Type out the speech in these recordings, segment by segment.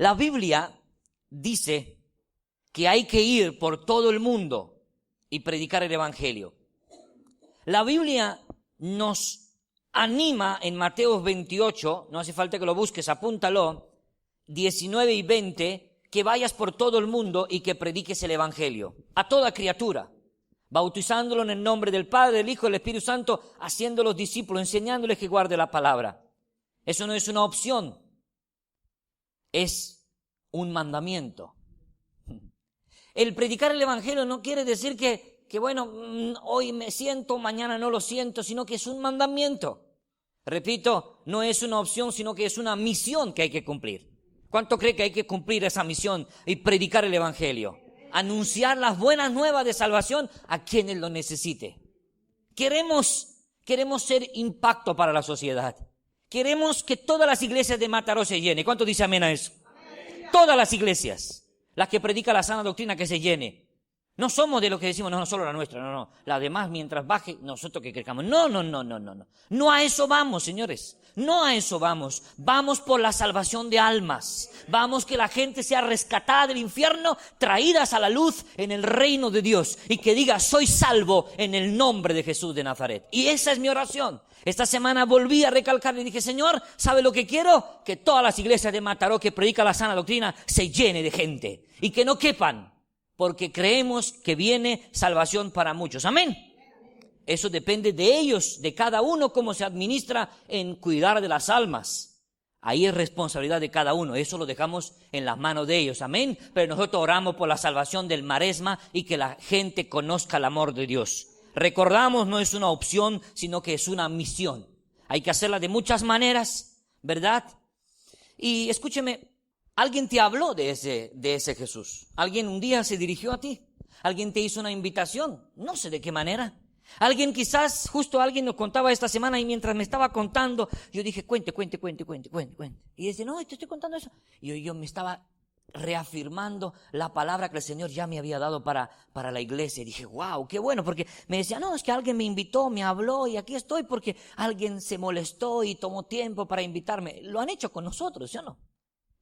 La Biblia dice que hay que ir por todo el mundo y predicar el Evangelio. La Biblia nos anima en Mateo 28, no hace falta que lo busques, apúntalo, 19 y 20, que vayas por todo el mundo y que prediques el Evangelio a toda criatura, bautizándolo en el nombre del Padre, del Hijo y del Espíritu Santo, haciéndolos discípulos, enseñándoles que guarde la palabra. Eso no es una opción, es un mandamiento. El predicar el Evangelio no quiere decir que bueno, hoy me siento, mañana no lo siento, sino que es un mandamiento. Repito, no es una opción, sino que es una misión que hay que cumplir. ¿Cuánto cree que hay que cumplir esa misión y predicar el Evangelio? Anunciar las buenas nuevas de salvación a quienes lo necesite. Queremos ser impacto para la sociedad. Queremos que todas las iglesias de Mataró se llenen. ¿Cuánto dice amén a eso? Amén. Todas las iglesias, las que predican la sana doctrina, que se llene. No somos de los que decimos, no solo la nuestra, no. La demás, mientras baje, nosotros que crezcamos. No. No a eso vamos, señores. No a eso vamos. Vamos por la salvación de almas. Vamos que la gente sea rescatada del infierno, traídas a la luz en el reino de Dios. Y que diga, soy salvo en el nombre de Jesús de Nazaret. Y esa es mi oración. Esta semana volví a recalcar y dije, Señor, ¿sabe lo que quiero? Que todas las iglesias de Mataró que predican la sana doctrina se llene de gente. Y que no quepan. Porque creemos que viene salvación para muchos. Amén. Eso depende de ellos, de cada uno, cómo se administra en cuidar de las almas. Ahí es responsabilidad de cada uno. Eso lo dejamos en las manos de ellos. Amén. Pero nosotros oramos por la salvación del Maresma y que la gente conozca el amor de Dios. Recordamos, no es una opción, sino que es una misión. Hay que hacerla de muchas maneras, ¿verdad? Y escúcheme. Alguien te habló de ese Jesús. Alguien un día se dirigió a ti. Alguien te hizo una invitación. No sé de qué manera. Alguien quizás, justo alguien nos contaba esta semana y mientras me estaba contando, yo dije, cuente. Y dice, no, te estoy contando eso. Y yo me estaba reafirmando la palabra que el Señor ya me había dado para la iglesia. Y dije, wow, qué bueno, porque me decía, no, es que alguien me invitó, me habló y aquí estoy porque alguien se molestó y tomó tiempo para invitarme. Lo han hecho con nosotros, ¿sí o no?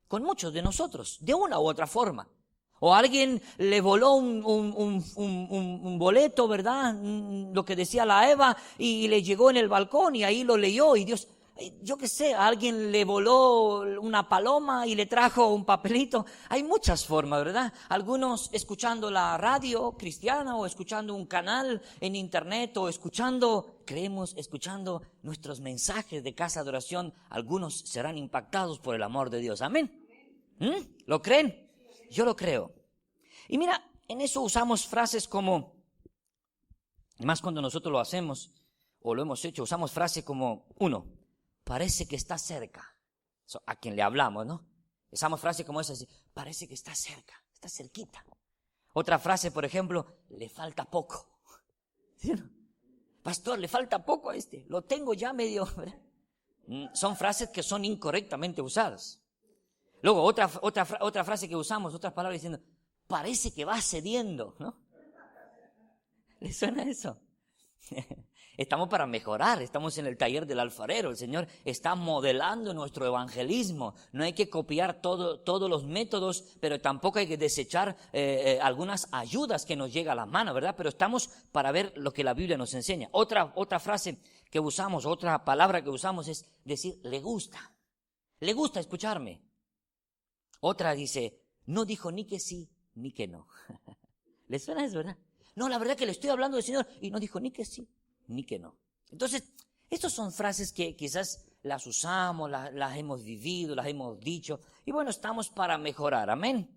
Con muchos de nosotros, de una u otra forma. O alguien le voló un boleto, ¿verdad? Lo que decía la Eva, y le llegó en el balcón y ahí lo leyó y Dios, yo qué sé, a alguien le voló una paloma y le trajo un papelito. Hay muchas formas, ¿verdad? Algunos escuchando la radio cristiana o escuchando un canal en internet o escuchando nuestros mensajes de casa de oración. Algunos serán impactados por el amor de Dios. Amén. ¿Lo creen? Yo lo creo. Y mira, en eso usamos frases como, más cuando nosotros lo hacemos o lo hemos hecho, usamos frases como, uno, parece que está cerca. Eso, a quien le hablamos, ¿no? Usamos frases como esa, parece que está cerca, está cerquita. Otra frase, por ejemplo, le falta poco. ¿Sí o no? Pastor, le falta poco a este, lo tengo ya medio, ¿verdad? Son frases que son incorrectamente usadas. Luego, otra frase que usamos, otras palabras diciendo, parece que va cediendo, ¿no? ¿Le suena eso? Estamos para mejorar, estamos en el taller del alfarero. El Señor está modelando nuestro evangelismo. No hay que copiar todos los métodos, pero tampoco hay que desechar algunas ayudas que nos llega a la mano, ¿verdad? Pero estamos para ver lo que la Biblia nos enseña. Otra frase que usamos, otra palabra que usamos es decir, le gusta escucharme. Otra dice, no dijo ni que sí ni que no. ¿Les suena eso, verdad? No, la verdad que le estoy hablando del Señor y no dijo ni que sí ni que no. Entonces, estas son frases que quizás las usamos, las hemos vivido, las hemos dicho. Y bueno, estamos para mejorar. Amén.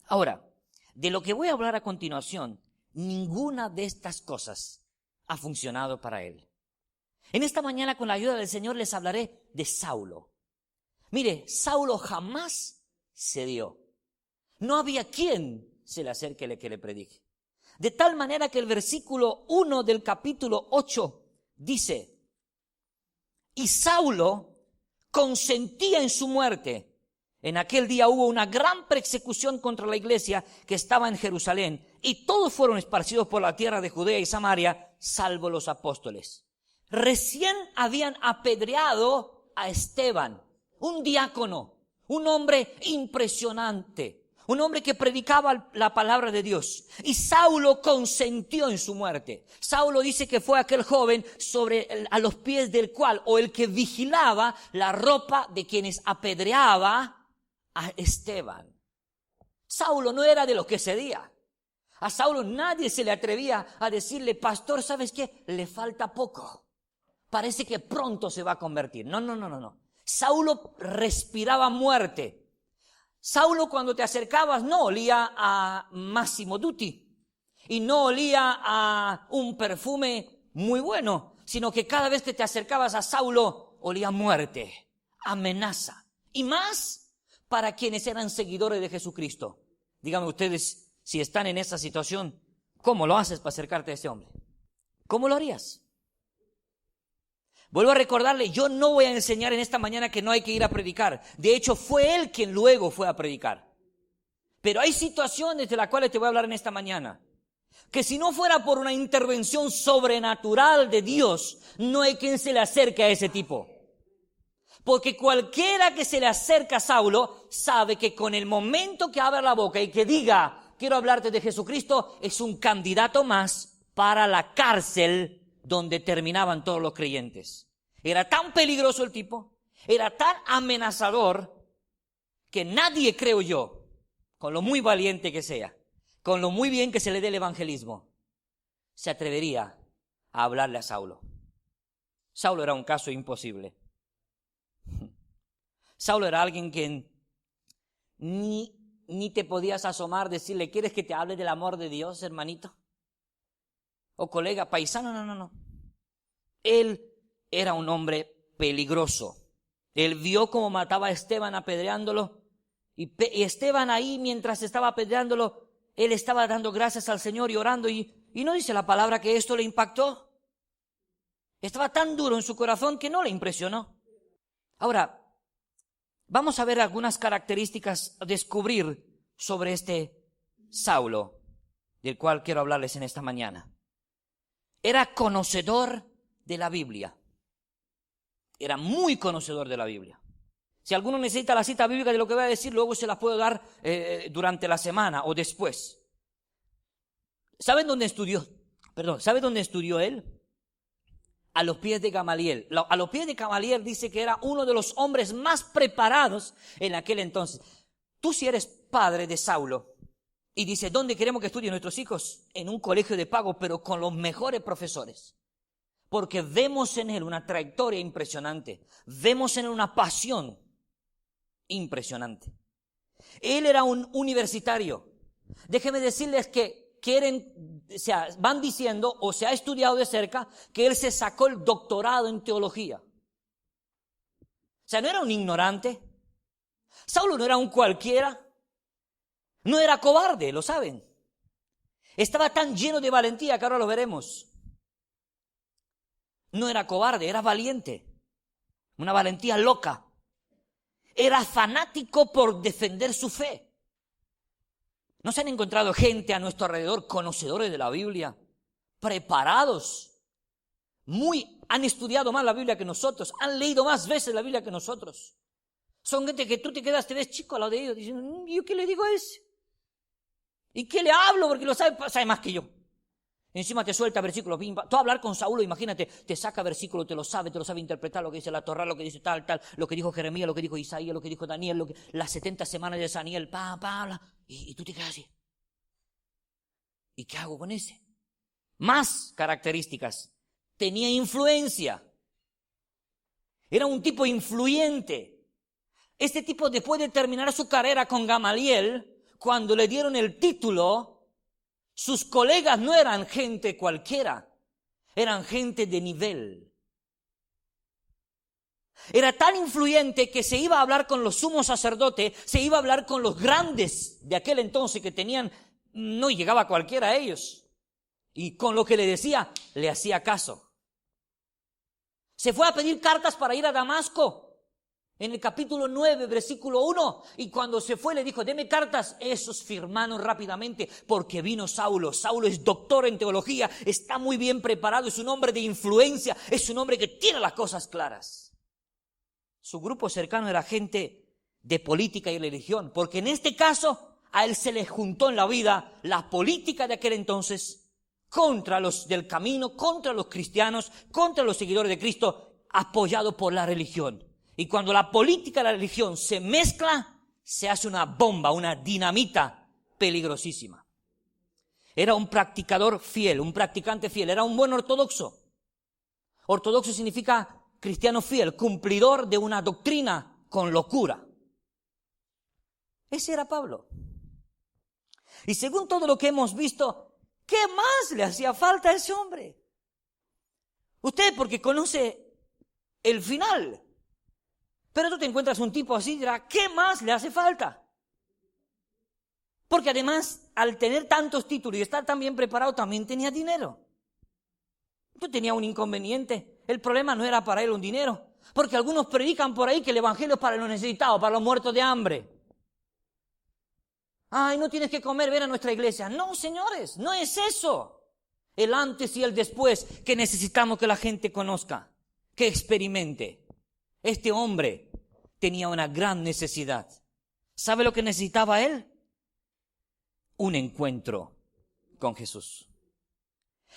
Ahora, de lo que voy a hablar a continuación, ninguna de estas cosas ha funcionado para él. En esta mañana, con la ayuda del Señor, les hablaré de Saulo. Mire, Saulo jamás cedió. No había quien se le acerque que le predique. De tal manera que el versículo 1 del capítulo 8 dice, y Saulo consentía en su muerte. En aquel día hubo una gran persecución contra la iglesia que estaba en Jerusalén, y todos fueron esparcidos por la tierra de Judea y Samaria, salvo los apóstoles. Recién habían apedreado a Esteban, un diácono, un hombre impresionante, un hombre que predicaba la palabra de Dios. Y Saulo consentió en su muerte. Saulo dice que fue aquel joven a los pies del cual, o el que vigilaba la ropa de quienes apedreaba a Esteban. Saulo no era de los que cedía. A Saulo nadie se le atrevía a decirle, pastor, ¿sabes qué? Le falta poco. Parece que pronto se va a convertir. No. Saulo respiraba muerte. Saulo, cuando te acercabas, no olía a Massimo Dutti y no olía a un perfume muy bueno, sino que cada vez que te acercabas a Saulo olía a muerte, amenaza. Y más para quienes eran seguidores de Jesucristo. Díganme ustedes, si están en esa situación, ¿cómo lo haces para acercarte a ese hombre? ¿Cómo lo harías? Vuelvo a recordarle, yo no voy a enseñar en esta mañana que no hay que ir a predicar. De hecho, fue él quien luego fue a predicar. Pero hay situaciones de las cuales te voy a hablar en esta mañana, que si no fuera por una intervención sobrenatural de Dios, no hay quien se le acerque a ese tipo. Porque cualquiera que se le acerca a Saulo sabe que con el momento que abra la boca y que diga, quiero hablarte de Jesucristo, es un candidato más para la cárcel donde terminaban todos los creyentes. Era tan peligroso el tipo, era tan amenazador, que nadie, creo yo, con lo muy valiente que sea, con lo muy bien que se le dé el evangelismo, se atrevería a hablarle a Saulo. Saulo era un caso imposible. Saulo era alguien que ni te podías asomar, decirle, ¿quieres que te hable del amor de Dios, hermanito? O colega, paisano, no. Él era un hombre peligroso. Él vio cómo mataba a Esteban apedreándolo, y Esteban ahí, mientras estaba apedreándolo, él estaba dando gracias al Señor y orando, y no dice la palabra que esto le impactó. Estaba tan duro en su corazón que no le impresionó. Ahora, vamos a ver algunas características a descubrir sobre este Saulo, del cual quiero hablarles en esta mañana. Era conocedor de la Biblia. Era muy conocedor de la Biblia. Si alguno necesita la cita bíblica de lo que voy a decir, luego se la puedo dar durante la semana o después. ¿Saben dónde estudió? ¿Sabe dónde estudió él? A los pies de Gamaliel. A los pies de Gamaliel dice que era uno de los hombres más preparados en aquel entonces. Tú, si eres padre de Saulo y dices, ¿dónde queremos que estudien nuestros hijos? En un colegio de pago, pero con los mejores profesores. Porque vemos en él una trayectoria impresionante. Vemos en él una pasión impresionante. Él era un universitario. Déjenme decirles que van diciendo, o se ha estudiado de cerca, que él se sacó el doctorado en teología. O sea, no era un ignorante. Saulo no era un cualquiera. No era cobarde, lo saben. Estaba tan lleno de valentía que ahora lo veremos. No era cobarde, era valiente. Una valentía loca. Era fanático por defender su fe. ¿No se han encontrado gente a nuestro alrededor, conocedores de la Biblia, preparados? Han estudiado más la Biblia que nosotros, han leído más veces la Biblia que nosotros. Son gente que tú te ves chico al lado de ellos, diciendo, ¿yo qué le digo a ese? ¿Y qué le hablo? Porque lo sabe más que yo. Encima te suelta versículos. Tú a hablar con Saulo, imagínate, te saca versículos, te lo sabe interpretar, lo que dice la Torá, lo que dice tal, lo que dijo Jeremías, lo que dijo Isaías, lo que dijo Daniel, las 70 semanas de Daniel, y tú te quedas así. ¿Y qué hago con ese? Más características. Tenía influencia. Era un tipo influyente. Este tipo, después de terminar su carrera con Gamaliel, cuando le dieron el título, sus colegas no eran gente cualquiera, eran gente de nivel. Era tan influyente que se iba a hablar con los sumos sacerdotes, se iba a hablar con los grandes de aquel entonces que tenían, no llegaba cualquiera a ellos. Y con lo que le decía, le hacía caso. Se fue a pedir cartas para ir a Damasco. En el capítulo 9, versículo 1, y cuando se fue le dijo, deme cartas. Esos firmaron rápidamente porque vino Saulo. Saulo es doctor en teología, está muy bien preparado, es un hombre de influencia, es un hombre que tiene las cosas claras. Su grupo cercano era gente de política y religión, porque en este caso a él se le juntó en la vida la política de aquel entonces contra los del camino, contra los cristianos, contra los seguidores de Cristo, apoyado por la religión. Y cuando la política y la religión se mezcla, se hace una bomba, una dinamita peligrosísima. Era un practicador fiel, un practicante fiel, era un buen ortodoxo. Ortodoxo significa cristiano fiel, cumplidor de una doctrina con locura. Ese era Pablo. Y según todo lo que hemos visto, ¿qué más le hacía falta a ese hombre? Usted porque conoce el final. Pero tú te encuentras un tipo así y dirás, ¿qué más le hace falta? Porque además, al tener tantos títulos y estar tan bien preparado, también tenía dinero. No tenía un inconveniente. El problema no era para él un dinero. Porque algunos predican por ahí que el evangelio es para los necesitados, para los muertos de hambre. Ay, no tienes que comer, ven a nuestra iglesia. No, señores, no es eso. El antes y el después que necesitamos que la gente conozca, que experimente. Este hombre tenía una gran necesidad. ¿Sabe lo que necesitaba él? Un encuentro con Jesús.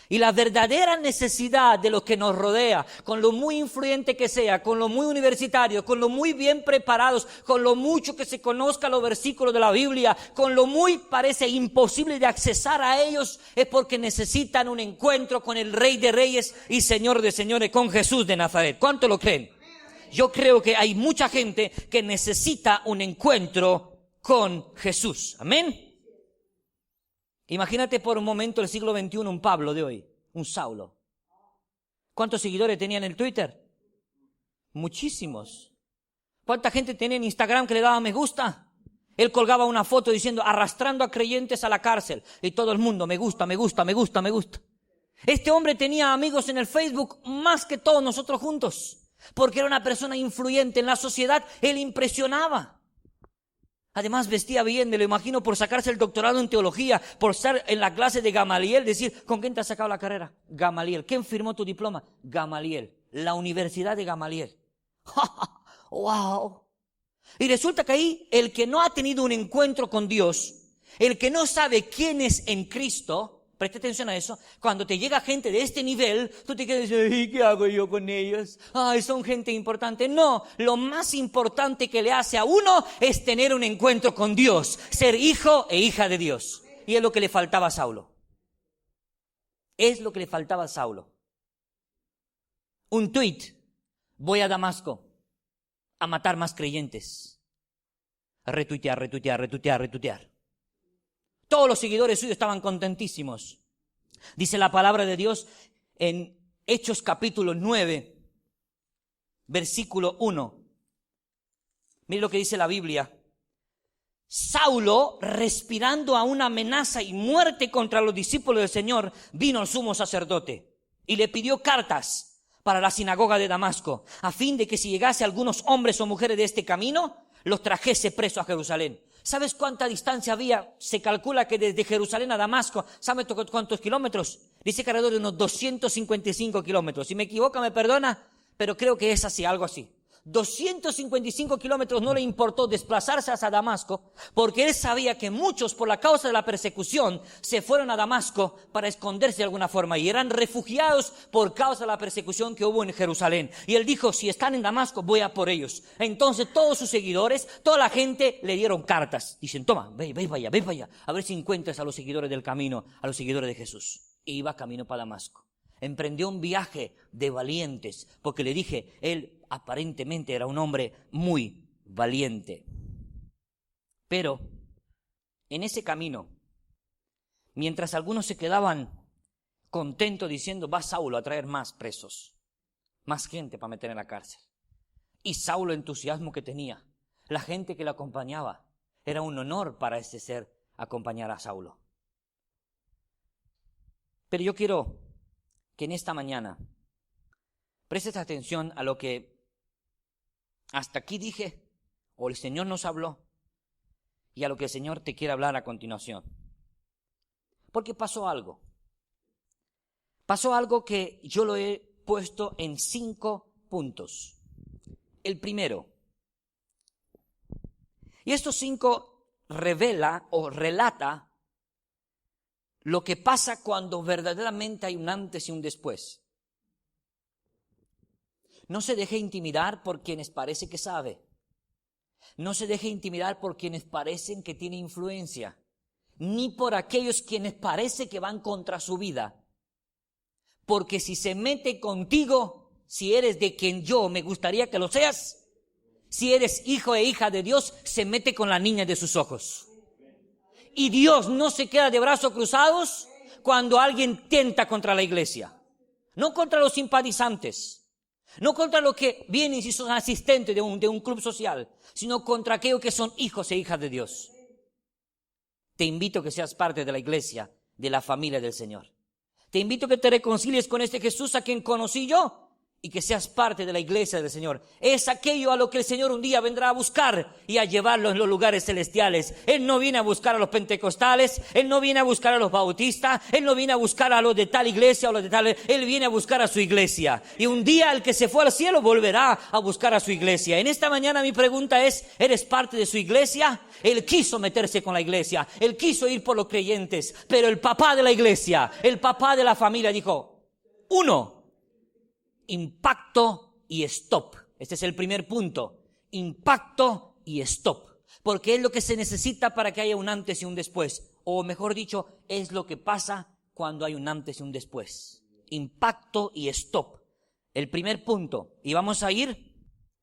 Y la verdadera necesidad de lo que nos rodea, con lo muy influyente que sea, con lo muy universitario, con lo muy bien preparados, con lo mucho que se conozca los versículos de la Biblia, con lo muy parece imposible de accesar a ellos, es porque necesitan un encuentro con el Rey de Reyes y Señor de Señores, con Jesús de Nazaret. ¿Cuánto lo creen? Yo creo que hay mucha gente que necesita un encuentro con Jesús. Amén. Imagínate por un momento el siglo XXI, un Pablo de hoy, un Saulo. ¿Cuántos seguidores tenía en el Twitter? Muchísimos. ¿Cuánta gente tenía en Instagram que le daba me gusta? Él colgaba una foto diciendo, arrastrando a creyentes a la cárcel. Y todo el mundo, me gusta, me gusta, me gusta, me gusta. Este hombre tenía amigos en el Facebook más que todos nosotros juntos. Porque era una persona influyente en la sociedad, él impresionaba. Además vestía bien, me lo imagino, por sacarse el doctorado en teología, por estar en la clase de Gamaliel, decir, ¿con quién te has sacado la carrera? Gamaliel. ¿Quién firmó tu diploma? Gamaliel. La Universidad de Gamaliel. ¡Wow! Y resulta que ahí, el que no ha tenido un encuentro con Dios, el que no sabe quién es en Cristo, preste atención a eso, cuando te llega gente de este nivel, tú te quedas diciendo, ¿y qué hago yo con ellos? Ay, son gente importante. No, lo más importante que le hace a uno es tener un encuentro con Dios, ser hijo e hija de Dios. Y es lo que le faltaba a Saulo. Es lo que le faltaba a Saulo. Un tuit, voy a Damasco a matar más creyentes. Retuitear, retuitear, retuitear, retuitear. Todos los seguidores suyos estaban contentísimos. Dice la palabra de Dios en Hechos capítulo 9, versículo 1. Mire lo que dice la Biblia. Saulo, respirando a una amenaza y muerte contra los discípulos del Señor, vino al sumo sacerdote y le pidió cartas para la sinagoga de Damasco, a fin de que si llegase algunos hombres o mujeres de este camino, los trajese preso a Jerusalén. ¿Sabes cuánta distancia había? Se calcula que desde Jerusalén a Damasco, ¿sabes cuántos kilómetros? Dice que alrededor de unos 255 kilómetros. Si me equivoco, me perdona, pero creo que es así, algo así. 255 kilómetros no le importó desplazarse hasta Damasco, porque él sabía que muchos por la causa de la persecución se fueron a Damasco para esconderse de alguna forma y eran refugiados por causa de la persecución que hubo en Jerusalén. Y él dijo, si están en Damasco, voy a por ellos. Entonces todos sus seguidores, toda la gente le dieron cartas. Dicen, toma, ve para allá, a ver si encuentras a los seguidores del camino, a los seguidores de Jesús. Y iba camino para Damasco. Emprendió un viaje de valientes, porque le dije, él aparentemente era un hombre muy valiente. Pero en ese camino, mientras algunos se quedaban contentos diciendo, va Saulo a traer más presos, más gente para meter en la cárcel. Y Saulo, el entusiasmo que tenía, la gente que lo acompañaba, era un honor para ese ser acompañar a Saulo. Pero yo quiero que en esta mañana prestes atención a lo que hasta aquí dije, o el Señor nos habló, y a lo que el Señor te quiere hablar a continuación. Porque pasó algo. Pasó algo que yo lo he puesto en 5 puntos. El primero, Y estos 5 revela o relata lo que pasa cuando verdaderamente hay un antes y un después. No se deje intimidar por quienes parece que sabe. No se deje intimidar por quienes parecen que tiene influencia, ni por aquellos quienes parece que van contra su vida. Porque si se mete contigo, si eres de quien yo me gustaría que lo seas, si eres hijo e hija de Dios, se mete con la niña de sus ojos. Y Dios no se queda de brazos cruzados cuando alguien tenta contra la iglesia. No contra los simpatizantes, no contra los que vienen y son asistentes de un club social, sino contra aquellos que son hijos e hijas de Dios. Te invito a que seas parte de la iglesia, de la familia del Señor. Te invito a que te reconcilies con este Jesús a quien conocí yo y que seas parte de la iglesia del Señor. Es aquello a lo que el Señor un día vendrá a buscar y a llevarlo en los lugares celestiales. Él no viene a buscar a los pentecostales, Él no viene a buscar a los bautistas, Él no viene a buscar a los de tal iglesia o los de tal. Él viene a buscar a su iglesia. Y un día el que se fue al cielo volverá a buscar a su iglesia. En esta mañana mi pregunta es, ¿eres parte de su iglesia? Él quiso meterse con la iglesia, Él quiso ir por los creyentes, pero el papá de la iglesia, el papá de la familia dijo, 1, impacto y stop. Este es el primer punto. Impacto y stop. Porque es lo que se necesita para que haya un antes y un después. O mejor dicho, es lo que pasa cuando hay un antes y un después. Impacto y stop. El primer punto. Y vamos a ir,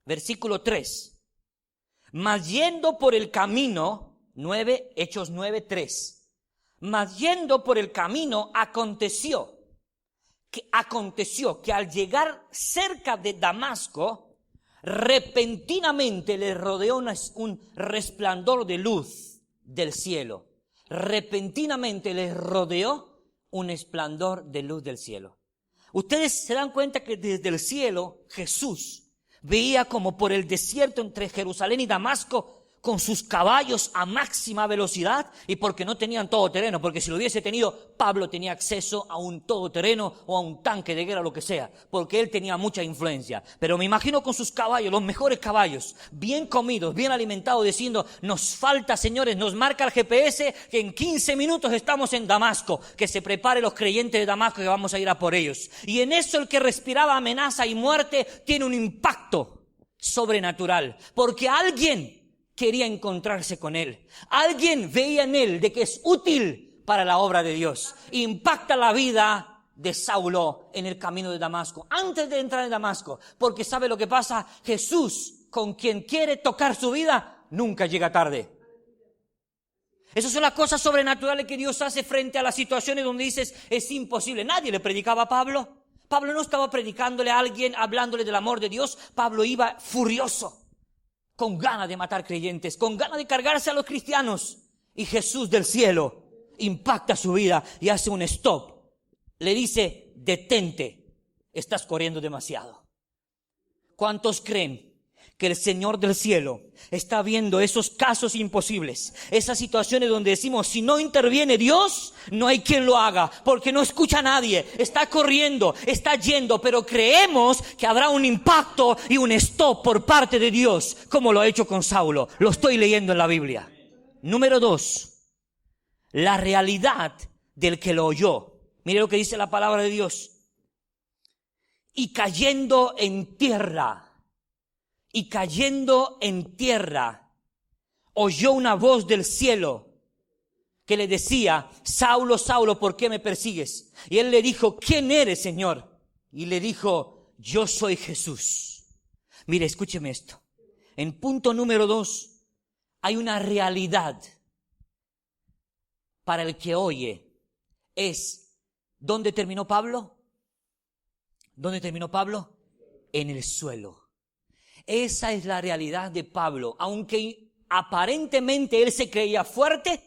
versículo 3. Mas yendo por el camino, Hechos 9:3. Mas yendo por el camino aconteció que al llegar cerca de Damasco, repentinamente le rodeó un resplandor de luz del cielo. Repentinamente le rodeó un resplandor de luz del cielo. Ustedes se dan cuenta que desde el cielo Jesús veía como por el desierto entre Jerusalén y Damasco con sus caballos a máxima velocidad, y porque no tenían todoterreno, porque si lo hubiese tenido, Pablo tenía acceso a un todoterreno o a un tanque de guerra, lo que sea, porque él tenía mucha influencia. Pero me imagino con sus caballos, los mejores caballos, bien comidos, bien alimentados, diciendo, nos falta, señores, nos marca el GPS que en 15 minutos estamos en Damasco, que se prepare los creyentes de Damasco que vamos a ir a por ellos. Y en eso el que respiraba amenaza y muerte tiene un impacto sobrenatural, porque alguien quería encontrarse con él. Alguien veía en él de que es útil para la obra de Dios. Impacta la vida de Saulo en el camino de Damasco, antes de entrar en Damasco, porque ¿sabe lo que pasa? Jesús, con quien quiere tocar su vida, nunca llega tarde. Esas son las cosas sobrenaturales que Dios hace frente a las situaciones donde dices, es imposible. Nadie le predicaba a Pablo. Pablo no estaba predicándole a alguien, hablándole del amor de Dios. Pablo iba furioso, con ganas de matar creyentes, con ganas de cargarse a los cristianos. Y Jesús del cielo impacta su vida y hace un stop. Le dice, detente, estás corriendo demasiado. ¿Cuántos creen que el Señor del cielo está viendo esos casos imposibles, esas situaciones donde decimos, si no interviene Dios, no hay quien lo haga, porque no escucha a nadie, está corriendo, está yendo, pero creemos que habrá un impacto y un stop por parte de Dios, como lo ha hecho con Saulo? Lo estoy leyendo en la Biblia. Número 2, la realidad del que lo oyó. Mire lo que dice la palabra de Dios. Y cayendo en tierra, oyó una voz del cielo que le decía, Saulo, Saulo, ¿por qué me persigues? Y él le dijo, ¿quién eres, Señor? Y le dijo, yo soy Jesús. Mire, escúcheme esto. En punto número 2, hay una realidad para el que oye. ¿Dónde terminó Pablo? ¿Dónde terminó Pablo? En el suelo. Esa es la realidad de Pablo. Aunque aparentemente él se creía fuerte,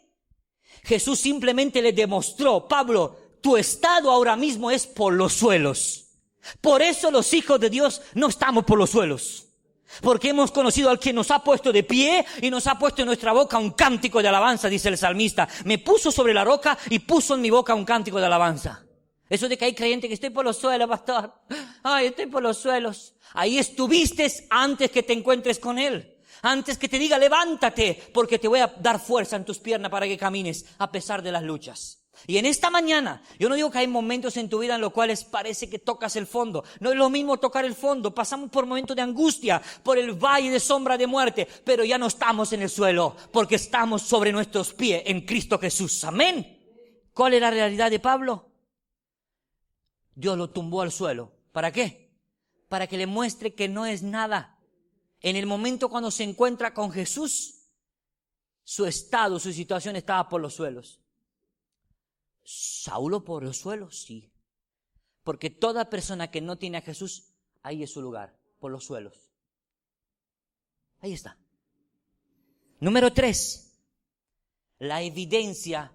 Jesús simplemente le demostró, Pablo, tu estado ahora mismo es por los suelos. Por eso los hijos de Dios no estamos por los suelos. Porque hemos conocido al que nos ha puesto de pie y nos ha puesto en nuestra boca un cántico de alabanza, dice el salmista. Me puso sobre la roca y puso en mi boca un cántico de alabanza. Eso de que hay creyentes que estoy por los suelos, pastor. Ay, estoy por los suelos. Ahí estuviste antes que te encuentres con Él. Antes que te diga levántate, porque te voy a dar fuerza en tus piernas para que camines a pesar de las luchas. Y en esta mañana, yo no digo que hay momentos en tu vida en los cuales parece que tocas el fondo. No es lo mismo tocar el fondo. Pasamos por momentos de angustia, por el valle de sombra de muerte, pero ya no estamos en el suelo, porque estamos sobre nuestros pies en Cristo Jesús. Amén. ¿Cuál es la realidad de Pablo? Dios lo tumbó al suelo. ¿Para qué? Para que le muestre que no es nada. En el momento cuando se encuentra con Jesús, su estado, su situación estaba por los suelos. Saulo por los suelos, sí. Porque toda persona que no tiene a Jesús, ahí es su lugar, por los suelos. Ahí está. Número 3, la evidencia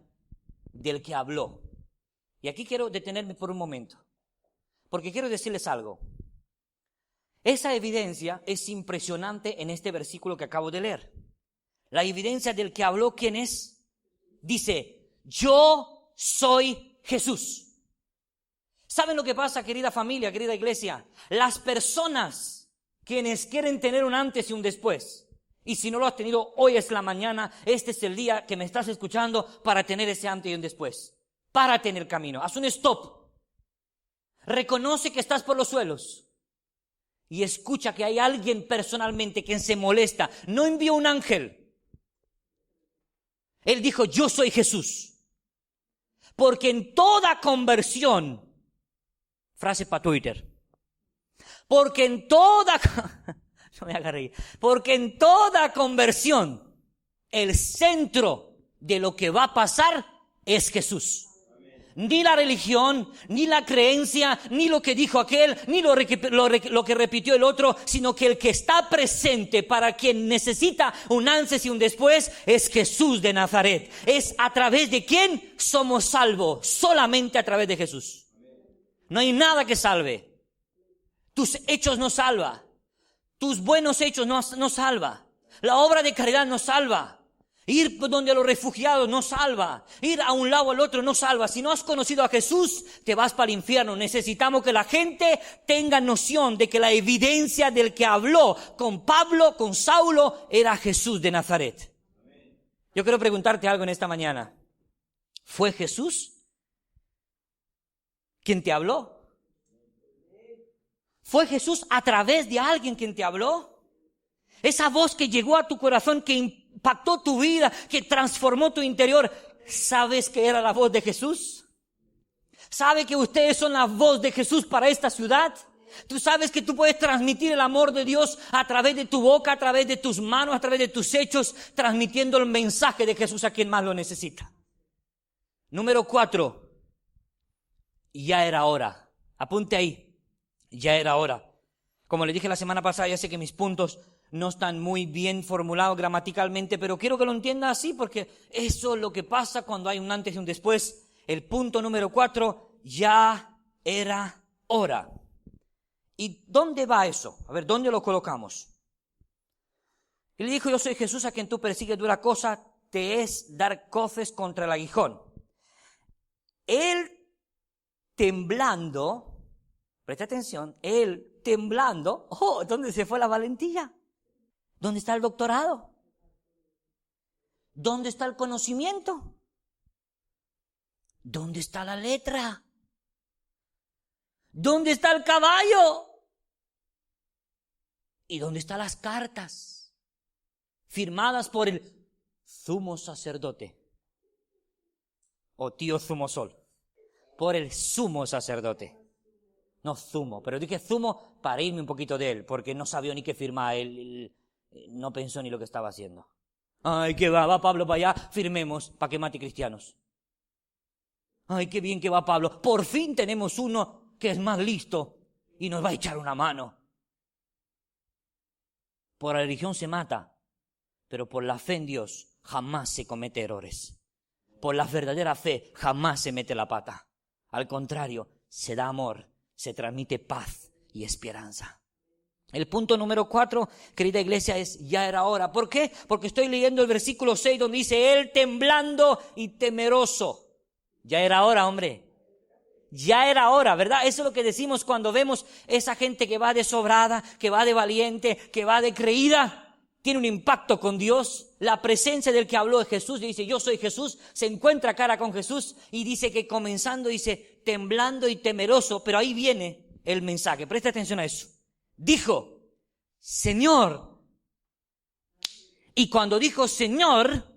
del que habló. Y aquí quiero detenerme por un momento, porque quiero decirles algo. Esa evidencia es impresionante en este versículo que acabo de leer. La evidencia del que habló, ¿quién es? Dice, yo soy Jesús. ¿Saben lo que pasa, querida familia, querida iglesia? Las personas quienes quieren tener un antes y un después, y si no lo has tenido, hoy es la mañana, este es el día que me estás escuchando para tener ese antes y un después. Párate en el camino, haz un stop. Reconoce que estás por los suelos y escucha que hay alguien personalmente quien se molesta. No envió un ángel. Él dijo, yo soy Jesús. Porque en toda conversión, frase para Twitter, porque en toda, no me haga reír, porque en toda conversión, el centro de lo que va a pasar es Jesús. Ni la religión, ni la creencia, ni lo que dijo aquel, ni lo que repitió el otro, sino que el que está presente para quien necesita un antes y un después es Jesús de Nazaret. Es a través de quien somos salvos, solamente a través de Jesús. No hay nada que salve. Tus hechos no salva, tus buenos hechos no salva, la obra de caridad no salva. Ir donde los refugiados no salva. Ir a un lado al otro no salva. Si no has conocido a Jesús, te vas para el infierno. Necesitamos que la gente tenga noción de que la evidencia del que habló con Pablo, con Saulo, era Jesús de Nazaret. Yo quiero preguntarte algo en esta mañana. ¿Fue Jesús quien te habló? ¿Fue Jesús a través de alguien quien te habló? Esa voz que llegó a tu corazón, que impactó tu vida, que transformó tu interior. ¿Sabes que era la voz de Jesús? ¿Sabe que ustedes son la voz de Jesús para esta ciudad? ¿Tú sabes que tú puedes transmitir el amor de Dios a través de tu boca, a través de tus manos, a través de tus hechos, transmitiendo el mensaje de Jesús a quien más lo necesita? Número 4. Ya era hora. Apunte ahí. Ya era hora. Como le dije la semana pasada, ya sé que mis puntos no están muy bien formulados gramaticalmente, pero quiero que lo entienda así, porque eso es lo que pasa cuando hay un antes y un después. El punto número 4, ya era hora. ¿Y dónde va eso? A ver, ¿dónde lo colocamos? Y le dijo, yo soy Jesús a quien tú persigues, dura cosa te es dar coces contra el aguijón. Él temblando, presta atención, él temblando, ¿dónde se fue la valentía? ¿Dónde está el doctorado? ¿Dónde está el conocimiento? ¿Dónde está la letra? ¿Dónde está el caballo? ¿Y dónde están las cartas firmadas por el sumo sacerdote? O tío Zumosol. Por el sumo sacerdote. No zumo, pero dije zumo para irme un poquito de él, porque no sabía ni qué firmar él. No pensó ni lo que estaba haciendo. Ay, que va Pablo para allá, firmemos para que mate cristianos. Ay, qué bien que va Pablo. Por fin tenemos uno que es más listo y nos va a echar una mano. Por la religión se mata, pero por la fe en Dios jamás se comete errores. Por la verdadera fe jamás se mete la pata. Al contrario, se da amor, se transmite paz y esperanza. El punto número 4, querida iglesia, es ya era hora. ¿Por qué? Porque estoy leyendo el versículo 6 donde dice, él temblando y temeroso. Ya era hora, hombre. Ya era hora, ¿verdad? Eso es lo que decimos cuando vemos esa gente que va de sobrada, que va de valiente, que va de creída. tiene un impacto con Dios. La presencia del que habló de Jesús, dice, yo soy Jesús, se encuentra cara con Jesús y dice que comenzando, dice, temblando y temeroso, pero ahí viene el mensaje, presta atención a eso. Dijo, Señor. Y cuando dijo Señor,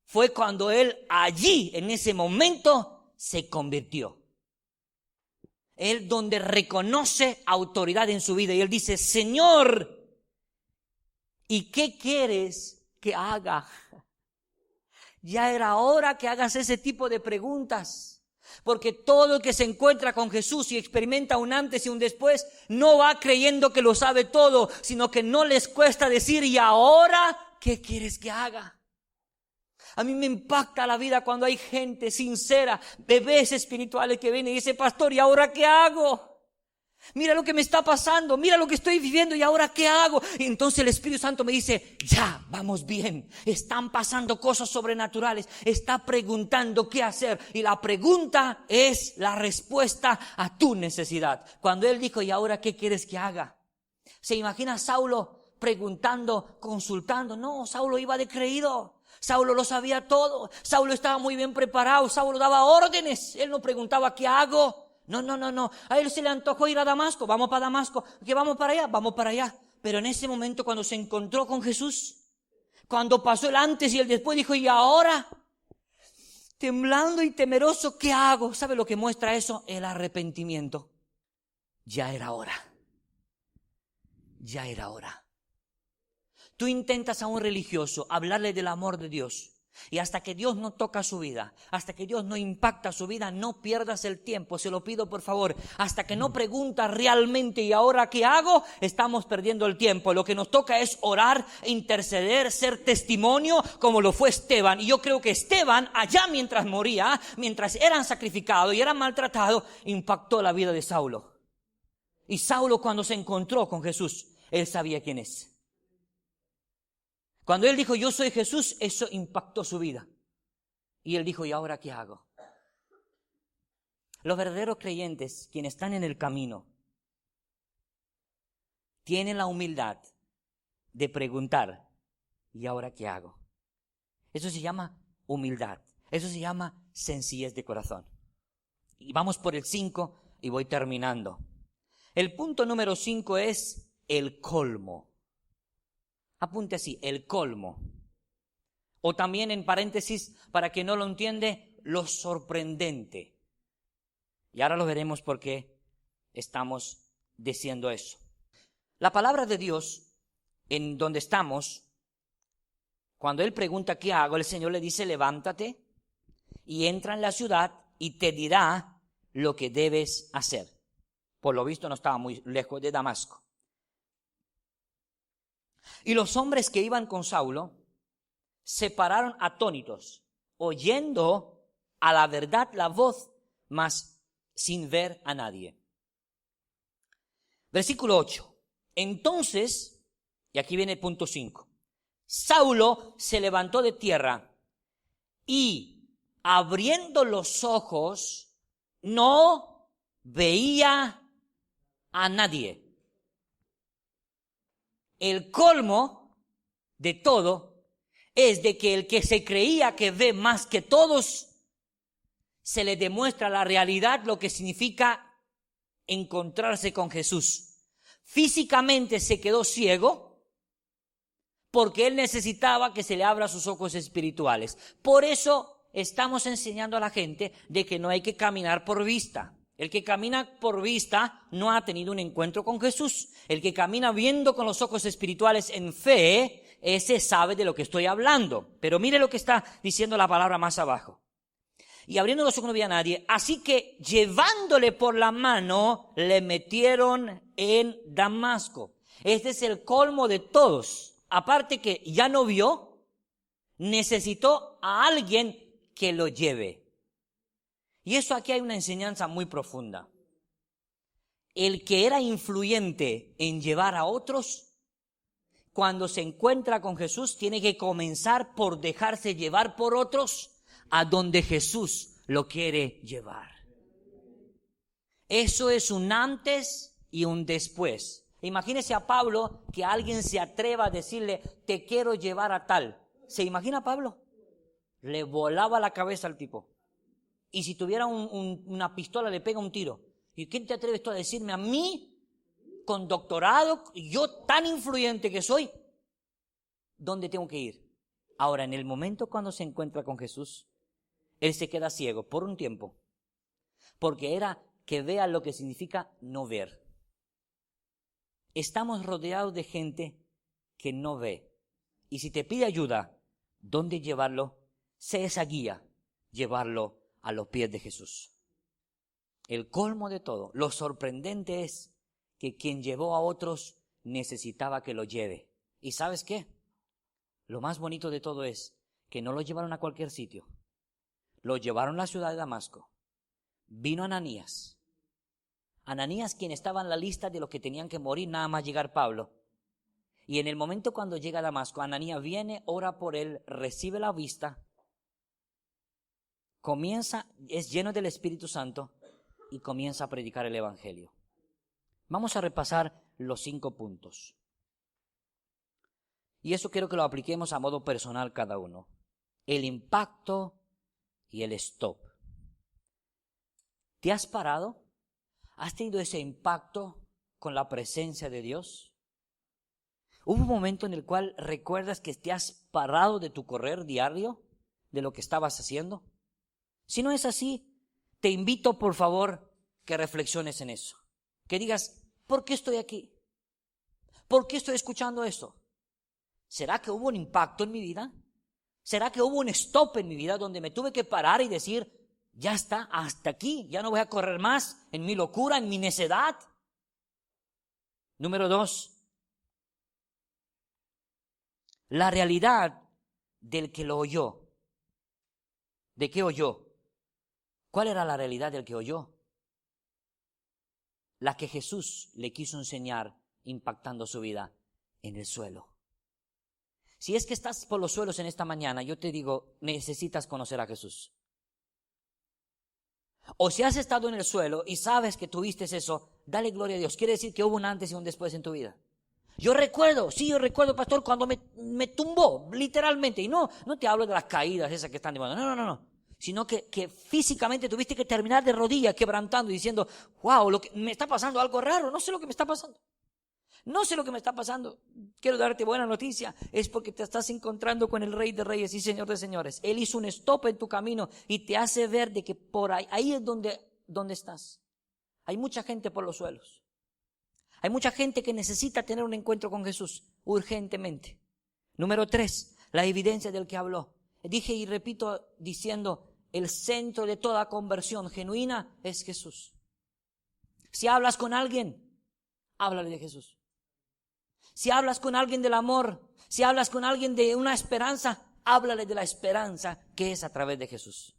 fue cuando él allí, en ese momento, se convirtió. Él donde reconoce autoridad en su vida y él dice, Señor, ¿y qué quieres que haga? Ya era hora que hagas ese tipo de preguntas, porque todo el que se encuentra con Jesús y experimenta un antes y un después, no va creyendo que lo sabe todo, sino que no les cuesta decir, ¿y ahora qué quieres que haga? A mí me impacta la vida cuando hay gente sincera, bebés espirituales que vienen y dicen, pastor, ¿y ahora qué hago? Mira lo que me está pasando, mira lo que estoy viviendo y ahora qué hago. Y entonces el Espíritu Santo me dice, ya, vamos bien, están pasando cosas sobrenaturales, está preguntando qué hacer. Y la pregunta es la respuesta a tu necesidad. Cuando él dijo, ¿y ahora qué quieres que haga? ¿Se imagina a Saulo preguntando, consultando? No, Saulo iba de creído. Saulo lo sabía todo, Saulo estaba muy bien preparado, Saulo daba órdenes, él no preguntaba ¿qué hago? No, a él se le antojó ir a Damasco, vamos para Damasco, que vamos para allá, pero en ese momento cuando se encontró con Jesús, cuando pasó el antes y el después, dijo, ¿y ahora? Temblando y temeroso, ¿qué hago? ¿Sabe lo que muestra eso? El arrepentimiento. Ya era hora. Tú intentas a un religioso hablarle del amor de Dios y hasta que Dios no toca su vida, hasta que Dios no impacta su vida, no pierdas el tiempo, se lo pido por favor. Hasta que no preguntas realmente ¿y ahora qué hago? Estamos perdiendo el tiempo. Lo que nos toca es orar, interceder, ser testimonio como lo fue Esteban. Y yo creo que Esteban allá mientras moría, mientras eran sacrificados y eran maltratados, impactó la vida de Saulo. Y Saulo cuando se encontró con Jesús, él sabía quién es. Cuando él dijo, yo soy Jesús, eso impactó su vida. Y él dijo, ¿y ahora qué hago? Los verdaderos creyentes, quienes están en el camino, tienen la humildad de preguntar, ¿y ahora qué hago? Eso se llama humildad. Eso se llama sencillez de corazón. Y vamos por el 5 y voy terminando. El punto número 5 es el colmo. Apunte así, el colmo. O también en paréntesis, para quien no lo entiende, lo sorprendente. Y ahora lo veremos por qué estamos diciendo eso. La palabra de Dios, en donde estamos, cuando Él pregunta ¿qué hago? El Señor le dice levántate y entra en la ciudad y te dirá lo que debes hacer. Por lo visto no estaba muy lejos de Damasco. Y los hombres que iban con Saulo se pararon atónitos, oyendo a la verdad la voz, mas sin ver a nadie. Versículo 8. Entonces, y aquí viene el punto 5, Saulo se levantó de tierra y abriendo los ojos no veía a nadie. El colmo de todo es de que el que se creía que ve más que todos, se le demuestra la realidad, lo que significa encontrarse con Jesús. Físicamente se quedó ciego porque él necesitaba que se le abra sus ojos espirituales. Por eso estamos enseñando a la gente de que no hay que caminar por vista. El que camina por vista no ha tenido un encuentro con Jesús. El que camina viendo con los ojos espirituales en fe, ese sabe de lo que estoy hablando. Pero mire lo que está diciendo la palabra más abajo. Y abriendo los ojos no veía a nadie. Así que llevándole por la mano, le metieron en Damasco. Este es el colmo de todos. Aparte que ya no vio, necesitó a alguien que lo lleve. Y eso aquí hay una enseñanza muy profunda. El que era influyente en llevar a otros, cuando se encuentra con Jesús, tiene que comenzar por dejarse llevar por otros a donde Jesús lo quiere llevar. Eso es un antes y un después. Imagínese a Pablo que alguien se atreva a decirle, te quiero llevar a tal. ¿Se imagina a Pablo? Le volaba la cabeza al tipo. Y si tuviera una pistola le pega un tiro. ¿Y quién te atreves tú a decirme a mí, con doctorado, yo tan influyente que soy, dónde tengo que ir? Ahora, en el momento cuando se encuentra con Jesús, él se queda ciego por un tiempo. Porque era que vea lo que significa no ver. Estamos rodeados de gente que no ve. Y si te pide ayuda, ¿dónde llevarlo? Sé esa guía, llevarlo a los pies de Jesús. El colmo de todo, lo sorprendente es que quien llevó a otros necesitaba que lo lleve. ¿Y sabes qué? Lo más bonito de todo es que no lo llevaron a cualquier sitio. Lo llevaron a la ciudad de Damasco. Vino Ananías. Ananías, quien estaba en la lista de los que tenían que morir nada más llegar Pablo. Y en el momento cuando llega a Damasco, Ananías viene, ora por él, recibe la vista, comienza, es lleno del Espíritu Santo y comienza a predicar el Evangelio. Vamos a repasar los 5 puntos. Y eso quiero que lo apliquemos a modo personal cada uno. El impacto y el stop. ¿Te has parado? ¿Has tenido ese impacto con la presencia de Dios? ¿Hubo un momento en el cual recuerdas que te has parado de tu correr diario, de lo que estabas haciendo? Si no es así, te invito por favor que reflexiones en eso. Que digas, ¿por qué estoy aquí? ¿Por qué estoy escuchando esto? ¿Será que hubo un impacto en mi vida? ¿Será que hubo un stop en mi vida donde me tuve que parar y decir, ya está, hasta aquí, ya no voy a correr más en mi locura, en mi necedad? Número 2, la realidad del que lo oyó. ¿De qué oyó? ¿Cuál era la realidad del que oyó? La que Jesús le quiso enseñar impactando su vida en el suelo. Si es que estás por los suelos en esta mañana, yo te digo, necesitas conocer a Jesús. O si has estado en el suelo y sabes que tuviste eso, dale gloria a Dios. Quiere decir que hubo un antes y un después en tu vida. Yo recuerdo, pastor, cuando me tumbó, literalmente. Y no te hablo de las caídas esas que están de moda. No. Sino que físicamente tuviste que terminar de rodillas, quebrantando y diciendo, wow, me está pasando algo raro, no sé lo que me está pasando. No sé lo que me está pasando. Quiero darte buena noticia. Es porque te estás encontrando con el Rey de Reyes y Señor de Señores. Él hizo un stop en tu camino y te hace ver de que por ahí es donde estás. Hay mucha gente por los suelos. Hay mucha gente que necesita tener un encuentro con Jesús urgentemente. Número 3, la evidencia del que habló. Dije y repito diciendo, el centro de toda conversión genuina es Jesús. Si hablas con alguien, háblale de Jesús. Si hablas con alguien del amor, si hablas con alguien de una esperanza, háblale de la esperanza que es a través de Jesús.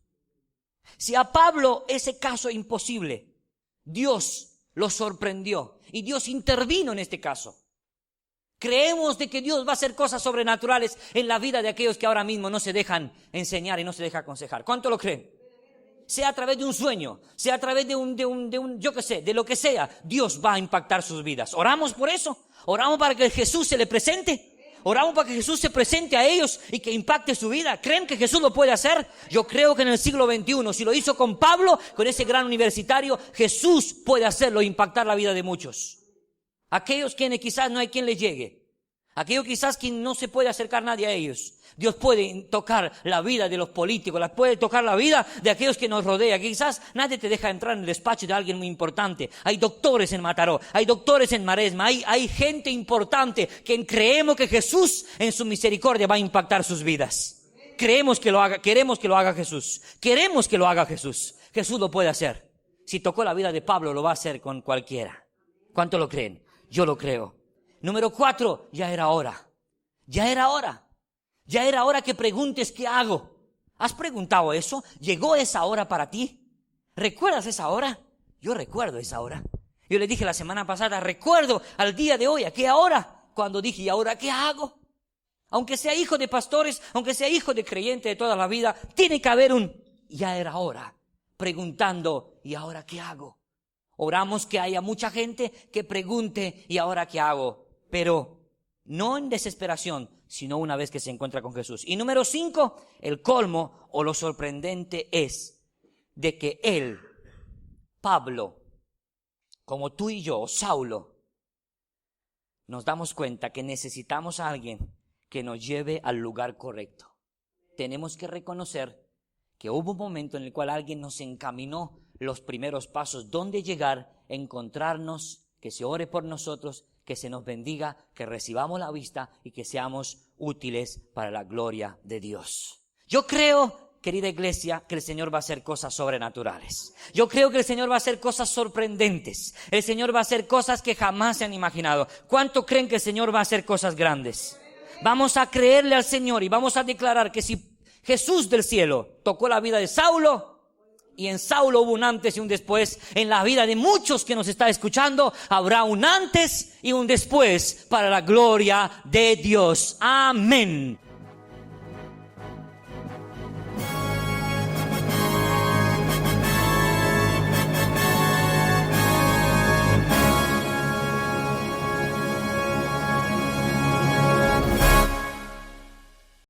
Si a Pablo ese caso imposible, Dios lo sorprendió y Dios intervino en este caso. Creemos de que Dios va a hacer cosas sobrenaturales en la vida de aquellos que ahora mismo no se dejan enseñar y no se dejan aconsejar. ¿Cuánto lo creen? Sea a través de un sueño, sea a través de un yo qué sé, de lo que sea, Dios va a impactar sus vidas. ¿Oramos por eso? ¿Oramos para que Jesús se le presente? ¿Oramos para que Jesús se presente a ellos y que impacte su vida? ¿Creen que Jesús lo puede hacer? Yo creo que en el siglo XXI, si lo hizo con Pablo, con ese gran universitario, Jesús puede hacerlo e impactar la vida de muchos. Aquellos quienes quizás no hay quien les llegue. Aquellos quizás quien no se puede acercar nadie a ellos. Dios puede tocar la vida de los políticos, puede tocar la vida de aquellos que nos rodean. Quizás nadie te deja entrar en el despacho de alguien muy importante. Hay doctores en Mataró, hay doctores en Maresma, hay gente importante que creemos que Jesús en su misericordia va a impactar sus vidas. Creemos que lo haga, queremos que lo haga Jesús. Queremos que lo haga Jesús. Jesús lo puede hacer. Si tocó la vida de Pablo, lo va a hacer con cualquiera. ¿Cuánto lo creen? Yo lo creo. Número 4, ya era hora. Ya era hora. Ya era hora que preguntes ¿qué hago? ¿Has preguntado eso? ¿Llegó esa hora para ti? ¿Recuerdas esa hora? Yo recuerdo esa hora. Yo le dije la semana pasada, recuerdo al día de hoy, ¿a qué hora? Cuando dije, ¿y ahora qué hago? Aunque sea hijo de pastores, aunque sea hijo de creyente de toda la vida, tiene que haber ya era hora, preguntando, ¿y ahora qué hago? Oramos que haya mucha gente que pregunte, ¿y ahora qué hago? Pero no en desesperación, sino una vez que se encuentra con Jesús. Y número 5, el colmo o lo sorprendente es de que él, Pablo, como tú y yo, Saulo, nos damos cuenta que necesitamos a alguien que nos lleve al lugar correcto. Tenemos que reconocer que hubo un momento en el cual alguien nos encaminó los primeros pasos, dónde llegar, encontrarnos, que se ore por nosotros, que se nos bendiga, que recibamos la vista y que seamos útiles para la gloria de Dios. Yo creo, querida iglesia, que el Señor va a hacer cosas sobrenaturales. Yo creo que el Señor va a hacer cosas sorprendentes. El Señor va a hacer cosas que jamás se han imaginado. ¿Cuánto creen que el Señor va a hacer cosas grandes? Vamos a creerle al Señor y vamos a declarar que si Jesús del cielo tocó la vida de Saulo, y en Saulo hubo un antes y un después, en la vida de muchos que nos está escuchando habrá un antes y un después para la gloria de Dios. Amén.